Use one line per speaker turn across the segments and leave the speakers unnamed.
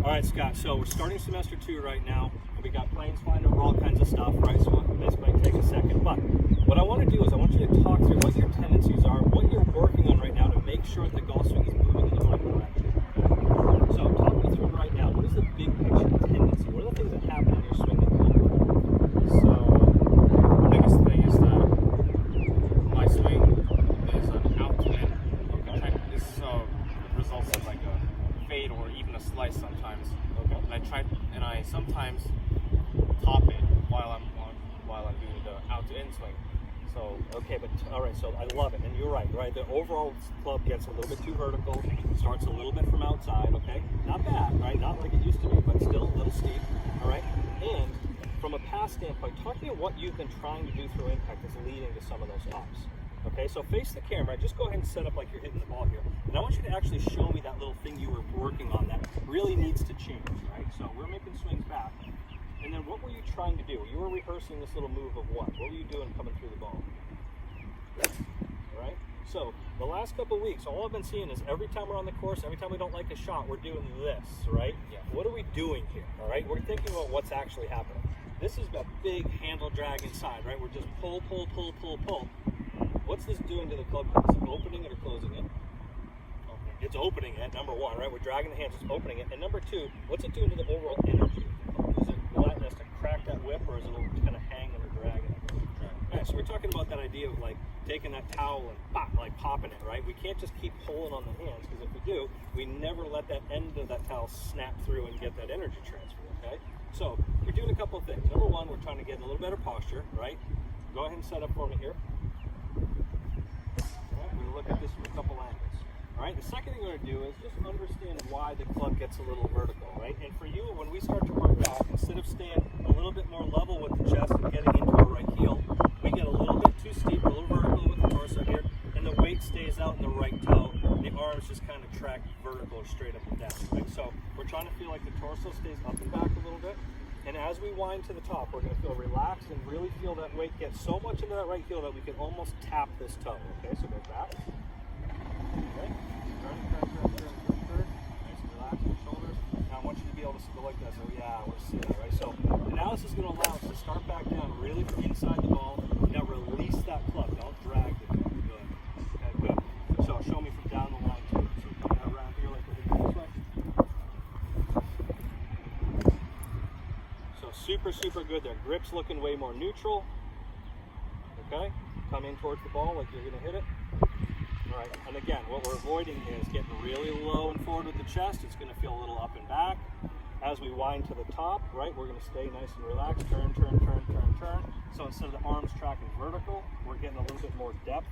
All right, Scott, so we're starting semester 2 right now. We got planes flying over all kinds of stuff, right? So this might take a second. But what I want to do is I want you to talk through what your tendencies are, what you're working on right now to make sure that the golf swing is moving in the right direction. Okay? So talk me through right now. What is the big picture tendency? What are the things that happen in your swing that you like?
So the biggest thing is that my swing is an out to in.
Okay.
This results in like a fade or even a slice sometimes.
Okay.
And I sometimes top it while I'm doing the out to in swing. So
okay, but all right, so I love it, and you're right, right? The overall club gets a little bit too vertical, starts a little bit from outside, okay? Not bad, right? Not like it used to be, but still a little steep, all right? And from a pass standpoint, talk to me what you've been trying to do through impact that's leading to some of those tops. Okay, so face the camera, just go ahead and set up like you're hitting the ball here. And I want you to actually show me that little thing you were working on that really needs to change, right? So we're making swings back. And then what were you trying to do? You were rehearsing this little move of what? What were you doing coming through the ball? All right? So the last couple of weeks, all I've been seeing is every time we're on the course, every time we don't like a shot, we're doing this, right?
Yeah.
What are we doing here, all right? We're thinking about what's actually happening. This is a big handle drag inside, right? We're just pull, pull, pull, pull, pull. What's this doing to the club? Is it opening it or closing it? It's opening it, number one, right? We're dragging the hands, it's opening it. And number two, what's it doing to the overall energy of the club? Is it letting us to crack that whip, or is it kind of hanging or dragging it? All right, so we're talking about that idea of like taking that towel and pop, like popping it, right? We can't just keep pulling on the hands, because if we do, we never let that end of that towel snap through and get that energy transfer, okay? So we're doing a couple of things. Number one, we're trying to get a little better posture, right? Go ahead and set up for me here. We'll look at this from a couple angles. All right, the second thing we're going to do is just understand why the club gets a little vertical, right? And for you, when we start to work back, instead of staying a little bit more level with the chest and getting into our right heel, we get a little bit too steep, a little vertical with the torso here, and the weight stays out in the right toe. The arms just kind of track vertical or straight up and down, right? So we're trying to feel like the torso stays up and back a little bit. And as we wind to the top, we're going to feel relaxed and really feel that weight get so much into that right heel that we can almost tap this toe. Okay, so go back. Okay, turn. Nice and relax in the shoulders. Now I want you to be able to go like this. So yeah, I want to see that, right? So now this is going to allow us to start back down really from inside the ball. Now release that club. Don't drag it. Good. Okay, good. So show me from down the line too. So come around here like we're hitting this way. Super good there. Grip's looking way more neutral. Okay, come in towards the ball like you're going to hit it. All right, and again, what we're avoiding is getting really low and forward with the chest. It's going to feel a little up and back. As we wind to the top, right, we're going to stay nice and relaxed. Turn. So instead of the arms tracking vertical, we're getting a little bit more depth.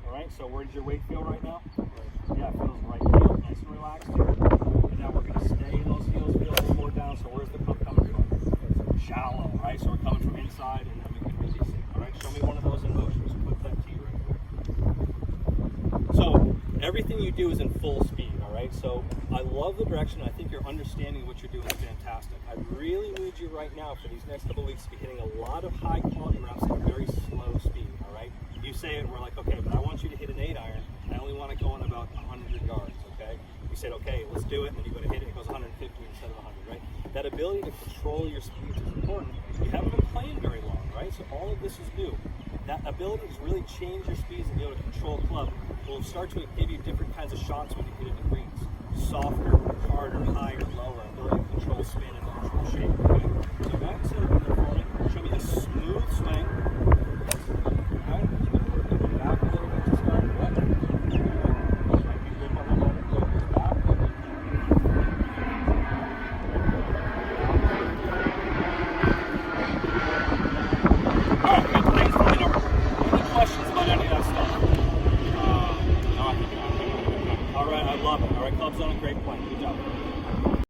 All right, so where does your weight feel right now? Yeah, it feels right heel, nice and relaxed here. And now we're going to stay in those heels, feel a little more down. So where's the club coming from? Shallow, right? So we're coming from inside and then we can release it. All right, show me one of those in motion. So put that T right there. So everything you do is in full speed, all right? So I love the direction. I think your understanding of what you're doing is fantastic. I really need you right now for these next couple of weeks to be hitting a lot of high quality reps at a very slow speed, all right? You say it and we're like, okay, but I want you to hit an 8-iron and I only want to go on about 100 yards, okay? You said, okay, let's do it, and then you go to hit it, it goes 150 instead of 100, right? That ability to control your speeds is important. You haven't been playing very long, right? So all of this is new. That ability to really change your speeds and be able to control club will start to give you different kinds of shots when you hit it in greens. Softer, harder, higher, lower, ability to control spin and control shape, okay? So go ahead and set up in there for me. Show me the smooth swing. Okay? Back a little bit to start. What? Love it. All right, club's on a great point.